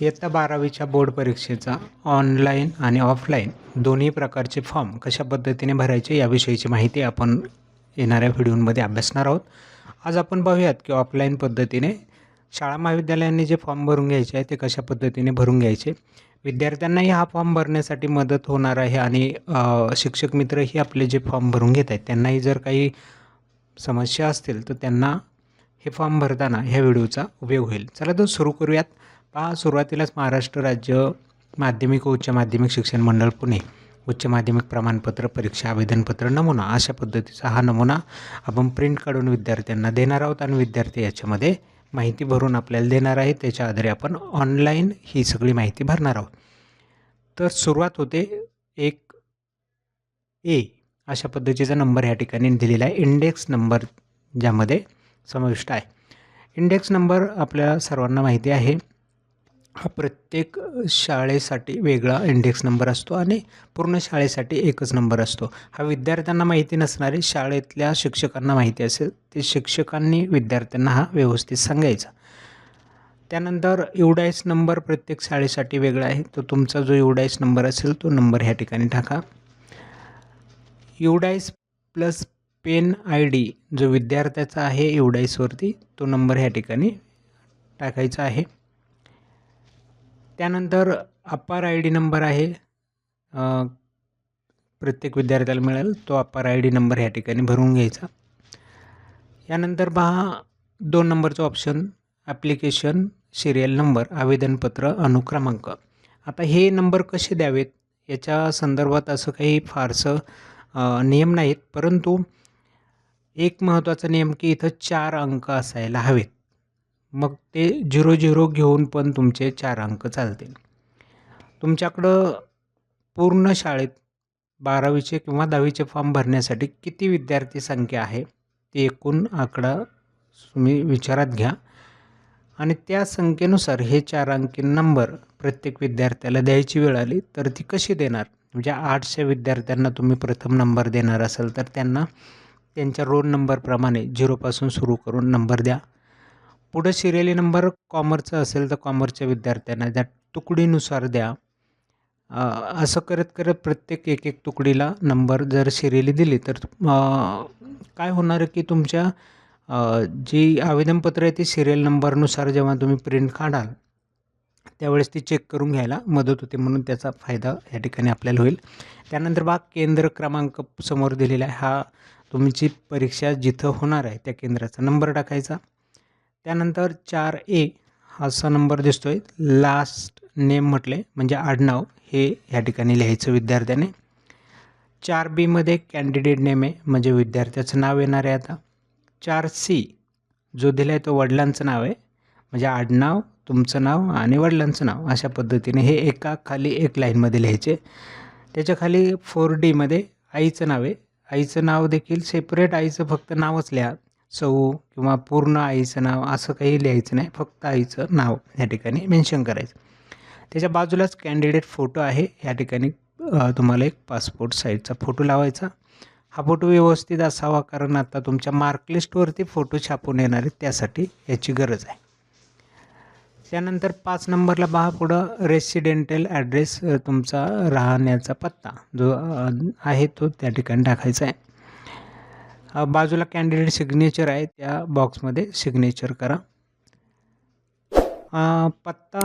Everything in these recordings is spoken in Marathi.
इयत्ता 12वीच्या बोर्ड परीक्षेचा ऑनलाईन आणि ऑफलाईन दोन्ही प्रकारचे फॉर्म कशा पद्धतीने भरायचे याविषयीची माहिती आपण येणाऱ्या व्हिडिओमध्ये अभ्यासणार आहोत. आज आपण पाहूयात की ऑफलाईन पद्धतीने शाळा महाविद्यालयांनी जे फॉर्म भरून घ्यायचे आहे ते कशा पद्धतीने भरून घ्यायचे. विद्यार्थ्यांनाही हा फॉर्म भरण्यासाठी मदत होणार आहे आणि शिक्षक मित्रही आपले जे फॉर्म भरून घेत आहेत त्यांनाही जर काही समस्या असतील तर त्यांना हे फॉर्म भरताना ह्या व्हिडिओचा उपयोग होईल. चला तर सुरू करूयात. पहा, सुरुवातीलाच महाराष्ट्र राज्य माध्यमिक व उच्च माध्यमिक शिक्षण मंडळ पुणे उच्च माध्यमिक प्रमाणपत्र परीक्षा आवेदनपत्र नमुना अशा पद्धतीचा हा नमुना आपण प्रिंट काढून विद्यार्थ्यांना देणार आहोत आणि विद्यार्थी याच्यामध्ये माहिती भरून आपल्याला देणार आहे. त्याच्या आधारे आपण ऑनलाईन ही सगळी माहिती भरणार आहोत. तर सुरुवात होते 1A अशा पद्धतीचा नंबर या ठिकाणी दिलेला आहे. इंडेक्स नंबर ज्यामध्ये समाविष्ट आहे. इंडेक्स नंबर आपल्या सर्वांना माहिती आहे. हा प्रत्येक शाळेसाठी वेगळा इंडेक्स नंबर असतो आणि पूर्ण शाळेसाठी एकच नंबर असतो. हा विद्यार्थ्यांना माहिती नसणारे शाळेतल्या शिक्षकांना माहिती असेल ते शिक्षकांनी विद्यार्थ्यांना हा व्यवस्थित सांगायचा. त्यानंतर युडाईस नंबर प्रत्येक शाळेसाठी वेगळा आहे. तो तुमचा जो युडाईस नंबर असेल तो नंबर ह्या ठिकाणी टाका. युडाईस प्लस पेन ID जो विद्यार्थ्याचा आहे युडाईसवरती तो नंबर ह्या ठिकाणी टाकायचा आहे. त्यानंतर अप्पर ID नंबर आहे, प्रत्येक विद्यार्थ्याला मिळेल तो अप्पर ID नंबर ह्या ठिकाणी भरून घ्यायचा. यानंतर पहा 2 नंबरचं ऑप्शन ॲप्लिकेशन सिरियल नंबर आवेदनपत्र अनुक्रमांक. आता हे नंबर कसे द्यावेत याच्या संदर्भात असं काही फारसं नियम नाहीत, परंतु एक महत्त्वाचा नियम की इथं 4 अंक असायला हवेत. मग ते 00 घेऊन पण तुमचे 4 अंक चालतील. तुमच्याकडं पूर्ण शाळेत 12वीचे किंवा 10वीचे फॉर्म भरण्यासाठी किती विद्यार्थी संख्या आहे ते एकूण आकडा तुम्ही विचारात घ्या आणि त्या संख्येनुसार हे 4 अंकी नंबर प्रत्येक विद्यार्थ्याला द्यायची वेळ आली तर ती कशी देणार. म्हणजे 800 विद्यार्थ्यांना तुम्ही प्रथम नंबर देणार असाल तर त्यांना त्यांच्या रोल नंबरप्रमाणे 0 पासून सुरू करून नंबर द्या. पुढं सिरियली नंबर कॉमर्सचा असेल तर कॉमर्सच्या विद्यार्थ्यांना त्या तुकडीनुसार द्या. असं करत करत प्रत्येक एक तुकडीला नंबर जर सिरियली दिली तर काय होणार आहे की तुमच्या जी आवेदनपत्र आहे ती सिरियल नंबरनुसार जेव्हा तुम्ही प्रिंट काढाल त्यावेळेस ती चेक करून घ्यायला मदत होते, म्हणून त्याचा फायदा या ठिकाणी आपल्याला होईल. त्यानंतर केंद्र क्रमांक समोर दिलेला आहे. हा तुमची परीक्षा जिथं होणार आहे त्या केंद्राचा नंबर टाकायचा. त्यानंतर 4A असा नंबर दिसतो आहे. लास्ट नेम म्हटले म्हणजे आडनाव हे ह्या ठिकाणी लिहायचं विद्यार्थ्याने. 4B मध्ये कॅन्डिडेट नेम आहे म्हणजे विद्यार्थ्याचं नाव येणार आहे. आता 4C जो दिला आहे तो वडिलांचं नाव आहे म्हणजे आडनाव, तुमचं नाव आणि वडिलांचं नाव अशा पद्धतीने हे एका खाली एक लाईनमध्ये लिहायचे. त्याच्या खाली 4D मध्ये आईचं नाव आहे. आईचं नाव देखील सेपरेट आईचं फक्त नावच लिहा. सौ किंवा पूर्ण आईचं नाव असं काही लिहायचं नाही, फक्त आईचं नाव या ठिकाणी मेन्शन करायचं. त्याच्या बाजूलाच कॅन्डिडेट फोटो आहे. या ठिकाणी तुम्हाला एक पासपोर्ट साईजचा फोटो लावायचा. हा फोटो व्यवस्थित असावा कारण आता तुमच्या मार्कलिस्टवरती फोटो छापून येणार आहेत त्यासाठी याची गरज आहे. त्यानंतर 5 नंबरला पहा पुढं रेसिडेंटल ॲड्रेस तुमचा राहण्याचा पत्ता जो आहे तो त्या ठिकाणी टाकायचा आहे. बाजूला कॅन्डिडेट सिग्नेचर आहे त्या बॉक्समध्ये सिग्नेचर करा. पत्ता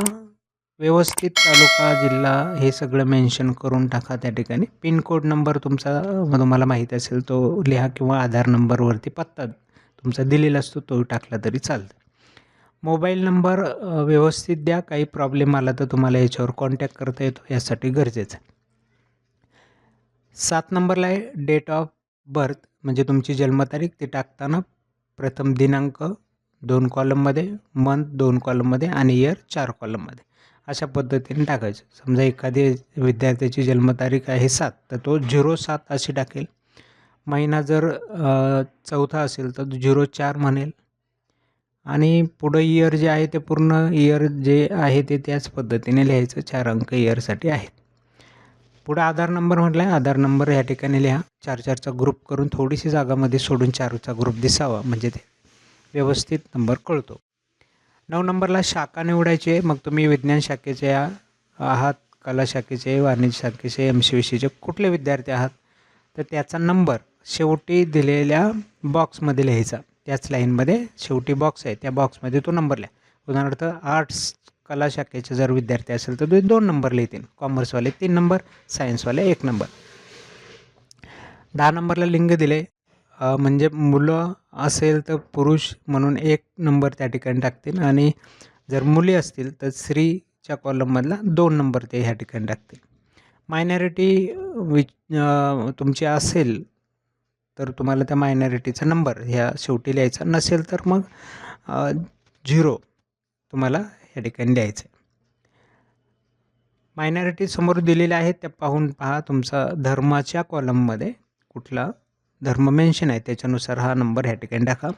व्यवस्थित तालुका जिल्हा हे सगळं मेन्शन करून टाका त्या ठिकाणी. पिनकोड नंबर तुमचा तुम्हाला माहीत असेल तो लिहा किंवा आधार नंबरवरती पत्ता तुमचा दिलेला असतो तो टाकला तरी चालतं. मोबाईल नंबर व्यवस्थित द्या. काही प्रॉब्लेम आला तर तुम्हाला याच्यावर कॉन्टॅक्ट करता येतो, यासाठी गरजेचं आहे. 7 नंबरला आहे डेट ऑफ बर्थ म्हणजे तुमची जन्मतारीख. ती टाकताना प्रथम दिनांक 2 कॉलममध्ये, मंथ 2 कॉलममध्ये आणि इयर 4 कॉलममध्ये अशा पद्धतीने टाकायचं. समजा एखादी विद्यार्थ्याची जन्मतारीख आहे 7 तर तो 07 अशी टाकेल. महिना जर 4था असेल तर 04 म्हणेल आणि पुढं इयर जे आहे ते पूर्ण इयर जे आहे ते त्याच पद्धतीने लिहायचं. 4 अंक इयरसाठी आहेत. पुढं आधार नंबर म्हटलं आहे. आधार नंबर या ठिकाणी लिहा. 4-4चा ग्रुप करून थोडीशी जागामध्ये सोडून 4चा ग्रुप दिसावा म्हणजे ते व्यवस्थित नंबर कळतो. 9 नंबरला शाखा निवडायची आहे. मग तुम्ही विज्ञान शाखेचे आहात, कला शाखेचे, वाणिज्य शाखेचे, MCVCचे कुठले विद्यार्थी आहात, तर त्याचा नंबर शेवटी दिलेल्या बॉक्समध्ये लिहायचा. त्याच लाईनमध्ये शेवटी बॉक्स आहे, त्या बॉक्समध्ये तो नंबर लिहा. उदाहरणार्थ आर्ट्स कला शाखेचे जर विद्यार्थी असेल तर ते 2 नंबर लिहितील, कॉमर्सवाले 3 नंबर, सायन्सवाले 1 नंबर. 10 नंबरला लिंग दिले, म्हणजे मुलं असेल तर पुरुष म्हणून 1 नंबर त्या ठिकाणी टाकतील, आणि जर मुली असतील तर स्त्रीच्या कॉलममधला 2 नंबर ते ह्या ठिकाणी टाकतील. मायनॉरिटी तुमची असेल तर तुम्हाला त्या मायनॉरिटीचा नंबर ह्या शेवटी लिहायचा, नसेल तर मग 0 तुम्हाला या ठिकाणी लिहायचं आहे. मायनॉरिटी समोर दिलेल्या आहेत त्या पाहून पहा, तुमचा धर्माच्या कॉलममध्ये कुठला धर्म मेन्शन आहे त्याच्यानुसार हा नंबर ह्या ठिकाणी टाका.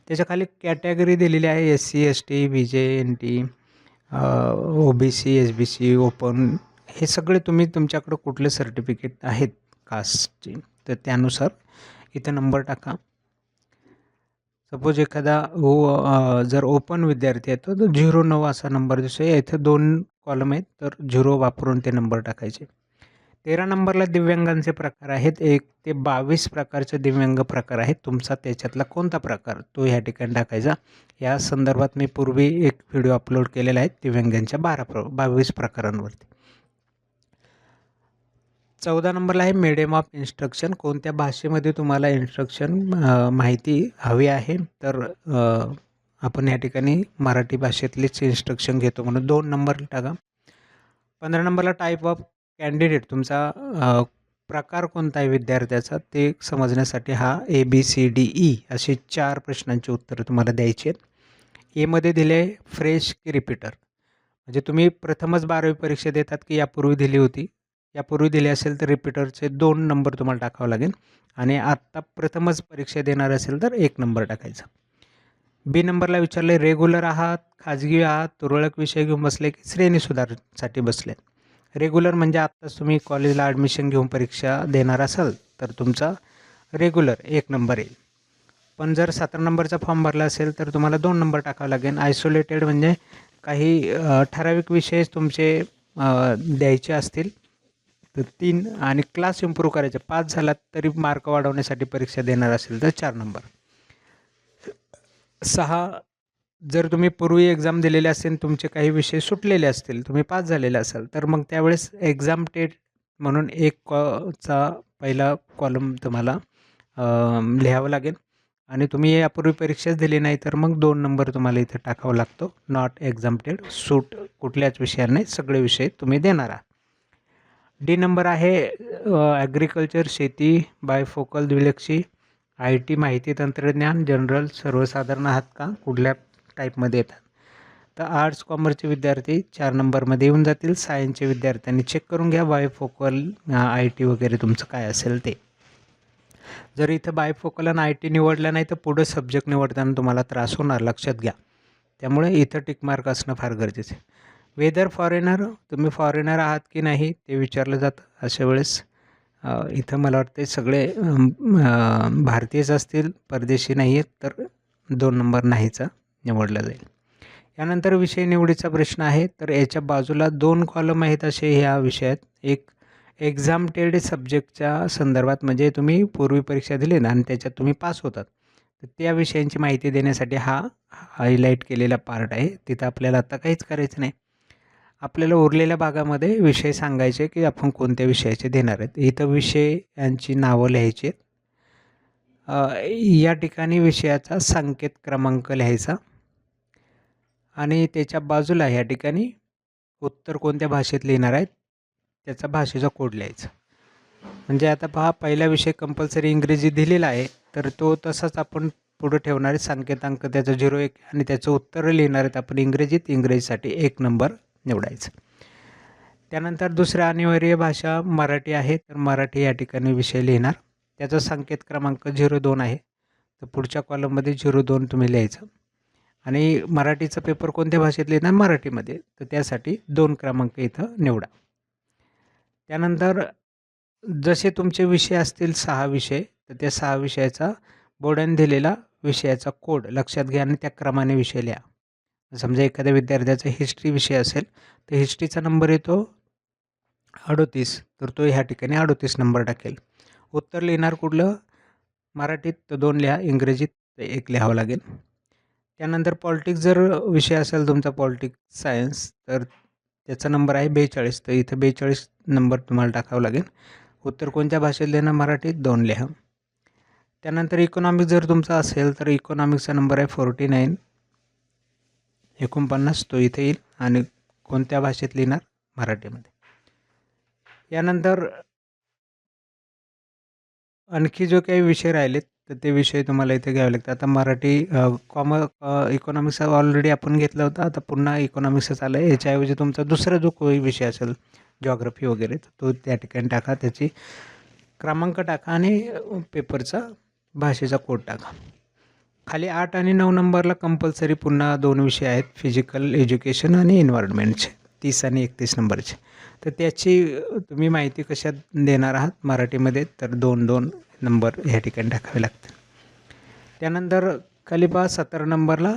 त्याच्या खाली कॅटेगरी दिलेली आहे, SC ST BJ NT OBC SBC open, हे सगळे तुम्ही तुमच्याकडं कुठले सर्टिफिकेट आहेत कास्टचे तर त्यानुसार इथं नंबर टाका. सपोज एखादा जर ओपन विद्यार्थी आहे तर 09 असा नंबर दिसतो. इथं 2 कॉलम आहेत तर 0 वापरून ते नंबर टाकायचे. 13 नंबरला दिव्यांगांचे प्रकार आहेत. 1 ते 22 प्रकारचे दिव्यांग प्रकार आहेत. तुमचा त्याच्यातला कोणता प्रकार तो ह्या ठिकाणी टाकायचा. या संदर्भात मी पूर्वी एक व्हिडिओ अपलोड केलेला आहे दिव्यांगांच्या 22 प्रकारांवरती. 14 नंबरला आहे मिडियम ऑफ इन्स्ट्रक्शन, कोणत्या भाषेमध्ये तुम्हाला इन्स्ट्रक्शन माहिती हवी आहे, तर आपण या ठिकाणी मराठी भाषेतलीच इन्स्ट्रक्शन घेतो म्हणून 2 नंबर टाका. 15 नंबरला टाईप ऑफ कॅन्डिडेट, तुमचा प्रकार कोणता आहे विद्यार्थ्याचा ते समजण्यासाठी हा ABCDE असे 4 प्रश्नांची उत्तरं तुम्हाला द्यायची आहेत. एमध्ये दिले फ्रेश की रिपीटर, म्हणजे तुम्ही प्रथमच 12वी परीक्षा देतात की यापूर्वी दिली होती, यापूर्वी दिले असेल तर रिपीटरचे 2 नंबर तुम्हाला टाकावं लागेल, आणि आत्ता प्रथमच परीक्षा देणार असेल तर 1 नंबर टाकायचा. B नंबरला विचारले रेग्युलर आहात, खाजगी आहात, तुरळक विषय घेऊन बसले की श्रेणी सुधारसाठी बसले. रेग्युलर म्हणजे आत्ताच तुम्ही कॉलेजला ॲडमिशन घेऊन परीक्षा देणार असाल तर तुमचा रेग्युलर 1 नंबर येईल. पण जर 17 नंबरचा फॉर्म भरला असेल तर तुम्हाला 2 नंबर टाकावं लागेल. आयसोलेटेड म्हणजे काही ठराविक विषय तुमचे द्यायचे असतील तर 3, आणि क्लास इम्प्रूव्ह करायचे, 5 झालात तरी मार्क वाढवण्यासाठी परीक्षा देणार असेल तर 4 नंबर. 6, जर तुम्ही पूर्वी एक्झाम दिलेले असेल, तुमचे काही विषय सुटलेले असतील, तुम्ही पास झालेले असाल तर मग त्यावेळेस एक्झाम टेट म्हणून 1 चा पहिला कॉलम तुम्हाला लिहावं लागेल, आणि तुम्ही यापूर्वी परीक्षाच दिली नाही तर मग 2 नंबर तुम्हाला इथे टाकावा लागतो. नॉट एक्झाम्प्टेड, सूट कुठल्याच विषयावर नाही, सगळे विषय तुम्ही देणार आहात. D नंबर आहे ॲग्रिकल्चर, शेती, बायफोकल, द्विलक्षी, IT, माहिती तंत्रज्ञान, जनरल, सर्वसाधारण आहात का, कुठल्या टाईपमध्ये येतात. तर आर्ट्स कॉमर्सचे विद्यार्थी 4 नंबरमध्ये येऊन जातील. सायन्सचे विद्यार्थ्यांनी चेक करून घ्या बायफोकल IT वगैरे तुमचं काय असेल ते. जर इथं बायफोकल आणि IT निवडलं नाही तर पुढं सब्जेक्ट निवडताना तुम्हाला त्रास होणार, लक्षात घ्या. त्यामुळे इथं टिकमार्क असणं फार गरजेचं आहे. वेदर फॉरेनर, तुम्ही फॉरेनर आहात की नाही ते विचारलं जातं. अशा वेळेस इथं मला वाटते सगळे भारतीयच असतील, परदेशी नाही आहेत, तर 2 नंबर नाहीचा निवडला जाईल. यानंतर विषय निवडीचा प्रश्न आहे. तर याच्या बाजूला 2 कॉलम आहेत असे ह्या विषयात. एक एक्झाम्प्टेड सब्जेक्टच्या संदर्भात, म्हणजे तुम्ही पूर्वी परीक्षा दिली ना आणि त्याच्यात तुम्ही पास होतात तर त्या विषयांची माहिती देण्यासाठी हा हायलाईट केलेला पार्ट आहे. तिथं आपल्याला आता काहीच करायचं नाही. आपल्याला उरलेल्या भागामध्ये विषय सांगायचे की आपण कोणत्या विषयाचे देणार आहेत. इथं विषयांची नावं लिहायची आहेत. या ठिकाणी विषयाचा संकेत क्रमांक लिहायचा, आणि त्याच्या बाजूला या ठिकाणी उत्तर कोणत्या भाषेत लिहिणार आहेत त्याचा भाषेचा कोड लिहायचा. म्हणजे आता पहा, पहिला विषय कंपल्सरी इंग्रजी दिलेला आहे तर तो तसाच आपण पुढं ठेवणार आहे. संकेतांक त्याचा 0-1 आणि त्याचं उत्तर लिहिणार आहेत आपण इंग्रजीत. इंग्रजीसाठी 1 नंबर निवडायचं. त्यानंतर दुसरा अनिवार्य भाषा मराठी आहे तर मराठी या ठिकाणी विषय लिहिणार. त्याचा संकेत क्रमांक 02 आहे तर पुढच्या कॉलममध्ये 02 तुम्ही लिहायचं, आणि मराठीचा पेपर कोणत्या भाषेत लिहिणार, मराठीमध्ये, तर त्यासाठी 2 क्रमांक इथं निवडा. त्यानंतर जसे तुमचे विषय असतील 6 विषय तर त्या 6 विषयाचा बोर्डाने दिलेला विषयाचा कोड लक्षात घ्या आणि त्या क्रमाने विषय लिहा. समजा एखाद्या विद्यार्थ्याचा हिस्ट्री विषय असेल तर हिस्ट्रीचा नंबर येतो 38, तर तो ह्या ठिकाणी 38 नंबर टाकेल. उत्तर लिहिणार कुठलं? मराठीत तर 2 लिहा, इंग्रजीत 1 लिहावं लागेल. त्यानंतर पॉलिटिक्स जर विषय असेल तुमचा पॉलिटिक्स सायन्स, तर त्याचा नंबर आहे 42, तर इथं 42 नंबर तुम्हाला टाकावं लागेल. उत्तर कोणत्या भाषेत देणं? मराठीत 2 लिहा. त्यानंतर इकॉनॉमिक्स जर तुमचा असेल तर इकॉनॉमिक्सचा नंबर आहे 49, 49 तो इथे येईल आणि कोणत्या भाषेत लिहिणार? मराठीमध्ये. यानंतर आणखी जो काही विषय राहिलेत तर ते विषय तुम्हाला इथे घ्यावे लागतात. आता मराठी इकॉनॉमिक्स ऑलरेडी आपण घेतला होता, आता पुन्हा इकॉनॉमिक्सच आलं आहे. याच्याऐवजी तुमचा दुसरा जो काही विषय असेल जॉग्रफी वगैरे तर तो त्या ठिकाणी टाका, त्याची क्रमांक टाका आणि पेपरचा भाषेचा कोड टाका. खाली 8 आणि 9 नंबरला कंपल्सरी पुन्हा 2 विषय आहेत, फिजिकल एज्युकेशन आणि एन्व्हायरमेंटचे, 30 आणि 31 नंबरचे. तर त्याची तुम्ही माहिती कशात देणार आहात? मराठीमध्ये, तर 2-2 नंबर ह्या ठिकाणी टाकावे लागतात. त्यानंतर खाली पहा 17 नंबरला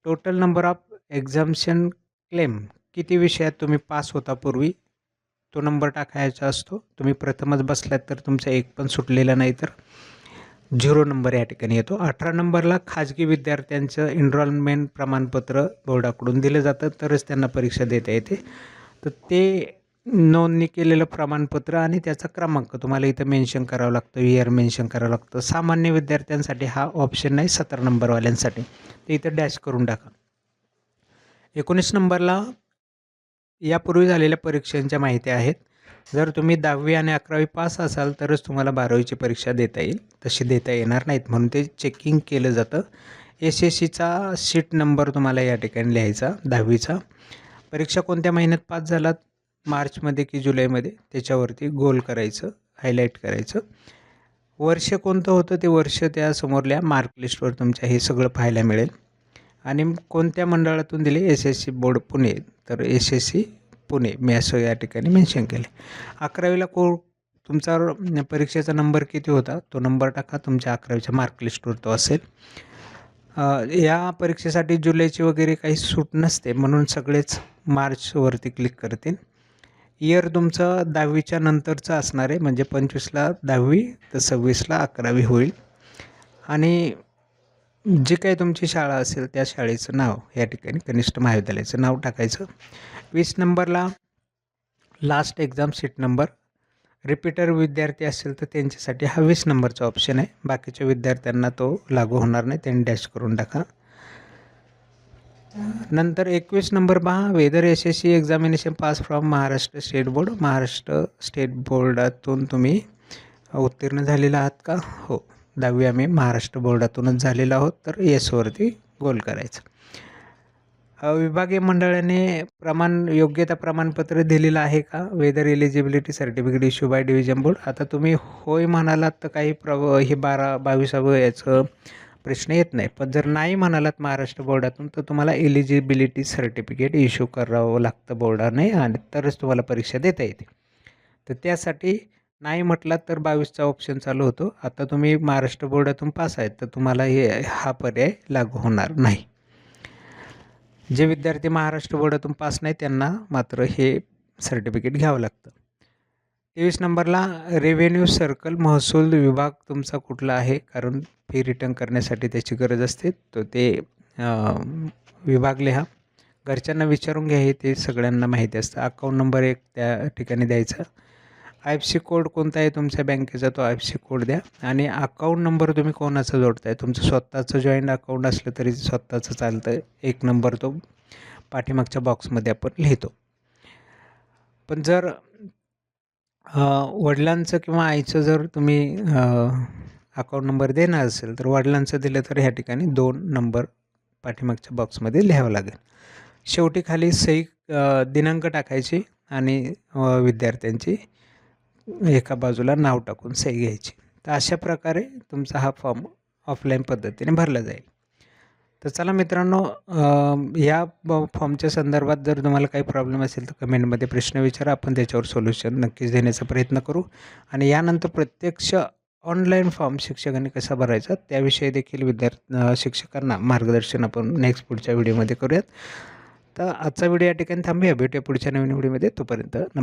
टोटल नंबर ऑफ एक्झाम्शन क्लेम, किती विषयात तुम्ही पास होता पूर्वी तो नंबर टाकायचा असतो. तुम्ही प्रथमच बसलात तर तुमचा 1 पण सुटलेला नाही तर 0 नंबर या ठिकाणी येतो. 18 नंबरला खाजगी विद्यार्थ्यांचं एनरोलमेंट प्रमाणपत्र बोर्डाकडून दिलं जातं, तरच त्यांना परीक्षा देता येते. तर ते नोंदणी केलेलं प्रमाणपत्र आणि त्याचा क्रमांक तुम्हाला इथं मेन्शन करावं लागतं, इयर मेन्शन करावं लागतं. सामान्य विद्यार्थ्यांसाठी हा ऑप्शन नाही, 17 नंबरवाल्यांसाठी, ते इथं डॅश करून टाका. 19 नंबरला यापूर्वी झालेल्या परीक्षांच्या माहिती आहेत. जर तुम्ही 10वी आणि 11वी पास असाल तरच तुम्हाला 12वीची परीक्षा देता येईल, तशी देता येणार नाहीत, म्हणून ते चेकिंग केलं जातं. SSCचा शीट नंबर तुम्हाला या ठिकाणी लिहायचा 10वीचा. परीक्षा कोणत्या महिन्यात पास झालात, मार्चमध्ये की जुलैमध्ये, त्याच्यावरती गोल करायचं, हायलाईट करायचं. वर्ष कोणतं होतं ते वर्ष त्या समोरल्या मार्कलिस्टवर तुमच्या हे सगळं पाहायला मिळेल. आणि कोणत्या मंडळातून दिले? SSC बोर्ड पुणे, तर SSC पुणे मी असं या ठिकाणी मेन्शन केले. 11वीला तुमचा परीक्षेचा नंबर किती होता तो नंबर टाका, तुमच्या 11वीच्या मार्कलिस्टवर तो असेल. या परीक्षेसाठी जुलैची वगैरे काही सूट नसते, म्हणून सगळेच मार्चवरती क्लिक करतील. इयर तुमचं 10वीच्या नंतरचं असणार आहे, म्हणजे 25ला 10वी तर 26ला 11वी होईल. आणि जी काही तुमची शाळा असेल त्या शाळेचं नाव या ठिकाणी कनिष्ठ महाविद्यालयाचं नाव टाकायचं. 20 नंबरला last exam seat number. Repeater विद्यार्थी असेल तर त्यांच्यासाठी हा 20 नंबरचा ऑप्शन आहे, बाकीच्या विद्यार्थ्यांना तो लागू होणार नाही, त्यांनी डॅश करून टाका. नंतर 21 नंबर पहा, whether SSC examination pass from Maharashtra state board. Maharashtra state बोर्डातून तुम्ही उत्तीर्ण झालेला आहात का? हो, 10वी आम्ही महाराष्ट्र बोर्डातूनच झालेलो आहोत, तर येसवरती गोल करायचं. विभागीय मंडळाने योग्यता प्रमाणपत्र दिलेलं आहे का? Whether eligibility certificate issue by division board. आता तुम्ही होय म्हणालात तर काही हे 22वीं याचं प्रश्न येत नाही, पण जर नाही म्हणालात महाराष्ट्र बोर्डातून तर तुम्हाला एलिजिबिलिटी सर्टिफिकेट इश्यू करावं लागतं बोर्डाने, आणि तरच तुम्हाला परीक्षा देता येते. तर त्यासाठी नाही म्हटलात तर 22चा ऑप्शन चालू होतो. आता तुम्ही महाराष्ट्र बोर्डातून पास आहेत तर तुम्हाला हा पर्याय लागू होणार नाही. जे विद्यार्थी महाराष्ट्र बोर्डातून पास नाही त्यांना मात्र हे सर्टिफिकेट घ्यावं लागतं. 23 नंबरला रेव्हेन्यू सर्कल, महसूल विभाग तुमचा कुठला आहे, कारण फी रिटर्न करण्यासाठी त्याची गरज असते, तर ते विभाग लिहा. घरच्यांना विचारून घ्या, हे ते सगळ्यांना माहिती असतं. अकाउंट नंबर 1 त्या ठिकाणी द्यायचा. IFSC कोड कोणता आहे तुमच्या बँकेचा तो IFSC कोड द्या. आणि अकाउंट नंबर तुम्ही कोणाचा जोडताय, तुमचं स्वतःचं जॉईंट अकाउंट असलं तरी स्वतःचं चालतं. 1 नंबर तो पाठीमागच्या बॉक्समध्ये आपण लिहितो. पण जर वडिलांचं किंवा आईचं जर तुम्ही अकाउंट नंबर देणार असेल तर वडिलांचं दिलं तर ह्या ठिकाणी 2 नंबर पाठीमागच्या बॉक्समध्ये लिहावं लागेल. शेवटी खाली सही दिनांक टाकायची आणि विद्यार्थ्यांची एका बाजूला नाव टाकून सही घ्यायची. तर अशा प्रकारे तुमचा हा फॉर्म ऑफलाईन पद्धतीने भरला जाईल. तर चला मित्रांनो, या फॉर्मच्या संदर्भात जर तुम्हाला काही प्रॉब्लेम असेल तर कमेंटमध्ये प्रश्न विचारा, आपण त्याच्यावर सोल्युशन नक्कीच देण्याचा प्रयत्न करू. आणि यानंतर प्रत्यक्ष ऑनलाईन फॉर्म शिक्षकांनी कसा भरायचा त्याविषयी देखील शिक्षकांना मार्गदर्शन आपण नेक्स्ट पुढच्या व्हिडिओमध्ये करूयात. तर आजचा व्हिडिओ या ठिकाणी थांबूया. भेटूया पुढच्या नवीन व्हिडिओमध्ये. तोपर्यंत